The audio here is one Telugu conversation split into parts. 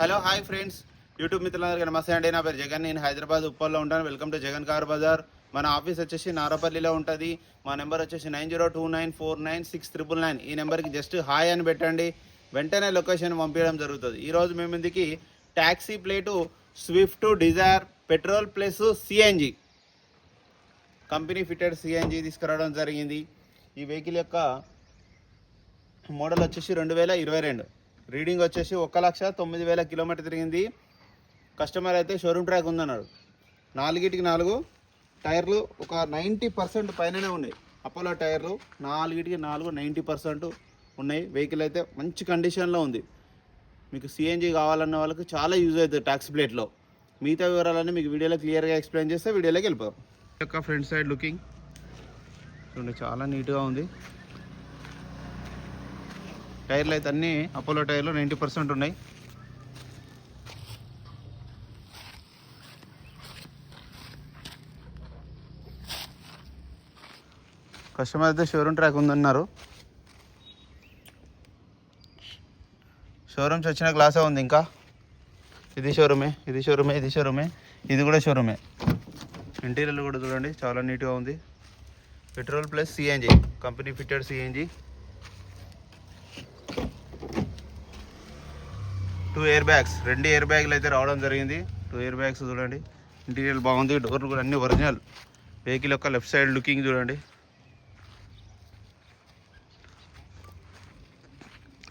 హలో హాయ్ ఫ్రెండ్స్, యూట్యూబ్ మిత్రులందరికీ నమస్తే అండి. నా పేరు జగన్. నేను హైదరాబాద్ ఉప్పల్లో ఉంటాను. Welcome to Jagan car bazaar. మన ఆఫీస్ వచ్చేసి నారపల్లిలో ఉంటుంది. మా నెంబర్ వచ్చేసి 9029496999. ఈ నెంబర్కి జస్ట్ హాయ్ అని పెట్టండి, వెంటనే లొకేషన్ పంపించడం జరుగుతుంది. ఈరోజు మేము ఇందుకి taxi plate Swift Dzire petrol plus CNG company fitted CNG తీసుకురావడం జరిగింది. ఈ వెహికల్ యొక్క మోడల్ వచ్చేసి 2022. రీడింగ్ వచ్చేసి 1,09,000 కిలోమీటర్ తిరిగింది. కస్టమర్ అయితే షోరూమ్ ట్రాక్ ఉందన్నాడు. 4 టైర్లు ఒక 90% పైననే ఉన్నాయి. అపోలో టైర్లు 4 90% ఉన్నాయి. వెహికల్ అయితే మంచి కండిషన్లో ఉంది. మీకు సిఎన్జి కావాలన్న వాళ్ళకి చాలా యూజ్ అవుతుంది ట్యాక్సీ ప్లేట్లో. మిగతా వివరాలన్నీ మీకు వీడియోలో క్లియర్గా ఎక్స్ప్లెయిన్ చేస్తే వీడియోలోకి వెళ్ళిపోదాం. యొక్క ఫ్రంట్ సైడ్ లుకింగ్ చూడండి, చాలా నీట్గా ఉంది. టైర్లు అయితే అన్నీ అపోలో టైర్లు 90% ఉన్నాయి. కస్టమర్ అయితే షోరూమ్ ట్రాక్ ఉందన్నారు. షోరూమ్స్ వచ్చిన గ్లాసే ఉంది. ఇంకా ఇది షోరూమే, ఇది షోరూమే, ఇది షోరూమే, ఇది కూడా షోరూమే. ఇంటీరియర్ కూడా చూడండి, చాలా నీట్గా ఉంది. Petrol plus CNG company fitted CNG. 2 air bags, 2 air బ్యాగ్లు అయితే రావడం జరిగింది. 2 ఎయిర్ బ్యాగ్స్ చూడండి. ఇంటీరియర్ బాగుంది. డోర్లు కూడా అన్ని ఒరిజినల్. వెహికల్ యొక్క లెఫ్ట్ సైడ్ లుకింగ్ చూడండి,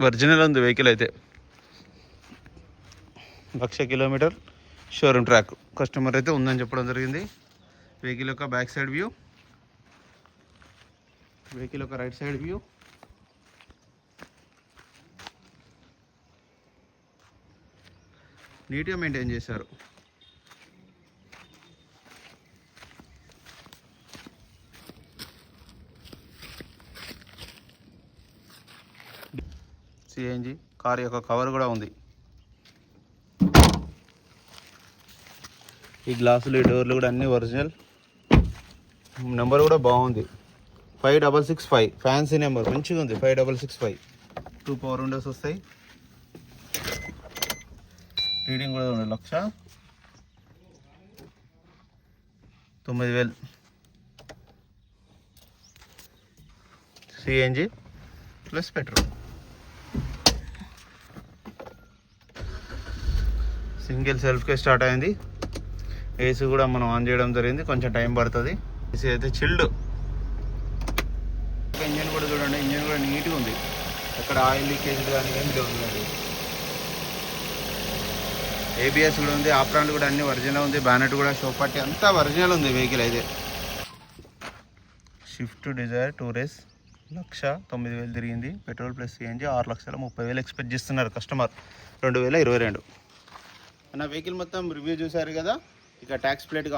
ఒరిజినల్ ఉంది వెహికల్ అయితే. 1,00,000 కిలోమీటర్ షోరూమ్ ట్రాక్ కస్టమర్ అయితే ఉందని చెప్పడం జరిగింది. వెహికల్ యొక్క బ్యాక్ సైడ్ వ్యూ, వెహికల్ యొక్క రైట్ సైడ్ వ్యూ. నీట్గా మెయింటైన్ చేశారు. సిఎన్జి కార్ యొక్క కవర్ కూడా ఉంది. ఈ గ్లాసులు, ఈ డోర్లు కూడా అన్నీ ఒరిజినల్. నెంబర్ కూడా బాగుంది, 5665 ఫ్యాన్సీ నెంబర్ మంచిగా ఉంది. 5665 2 పవర్ విండోస్ వస్తాయి. రీడింగ్ కూడా ఉంది 1,09,000 సిఎన్జి ప్లస్ పెట్రోల్. సింగిల్ సెల్ఫ్కే స్టార్ట్ అయింది. ఏసీ కూడా మనం ఆన్ చేయడం జరిగింది, కొంచెం టైం పడుతుంది. ఏసీ అయితే చిల్డ్. ఇంజన్ కూడా చూడండి, ఇంజన్ కూడా నీట్గా ఉంది. అక్కడ ఆయిల్ లీకేజ్ కానీ ఏం లేవు. ఏబిఎస్ కూడా ఉంది. ఆప్రాన్లు కూడా అన్ని ఒరిజినల్ ఉంది. బ్యానెట్ కూడా, షో పట్టి అంతా ఒరిజినల్ ఉంది వెహికల్ అయితే. స్విఫ్ట్ డిజైర్ 2 రేస్ 1,09,000 తిరిగింది. పెట్రోల్ ప్లస్ సిఎన్జి 6,30,000 ఎక్స్పెక్ట్ చేస్తున్నారు కస్టమర్ 2022. నా వెహికల్ మొత్తం రివ్యూ చూసారు కదా. ఇక ట్యాక్స్ ప్లేట్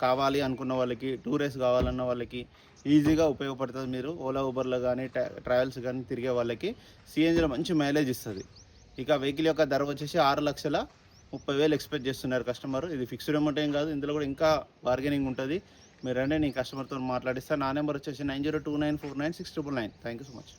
కావాలి అనుకున్న వాళ్ళకి, 2 రేస్ కావాలన్న వాళ్ళకి ఈజీగా ఉపయోగపడుతుంది. మీరు ఓలా ఊబర్లో కానీ ట్రావెల్స్ కానీ తిరిగే వాళ్ళకి సిఎన్జిలో మంచి మైలేజ్ ఇస్తుంది. ఇక వెహికల్ యొక్క ధర వచ్చేసి 6,30,000 ఎక్స్పెక్ట్ చేస్తున్నారు కస్టమర్. ఇది ఫిక్స్డ్ అమౌంట్ ఏం కాదు, ఇందులో కూడా ఇంకా బార్గెనింగ్ ఉంటుంది. మీరంటే నేను కస్టమర్తో మాట్లాడిస్తాను. నా నెంబర్ వచ్చేసి 9029496999. Thank you so much.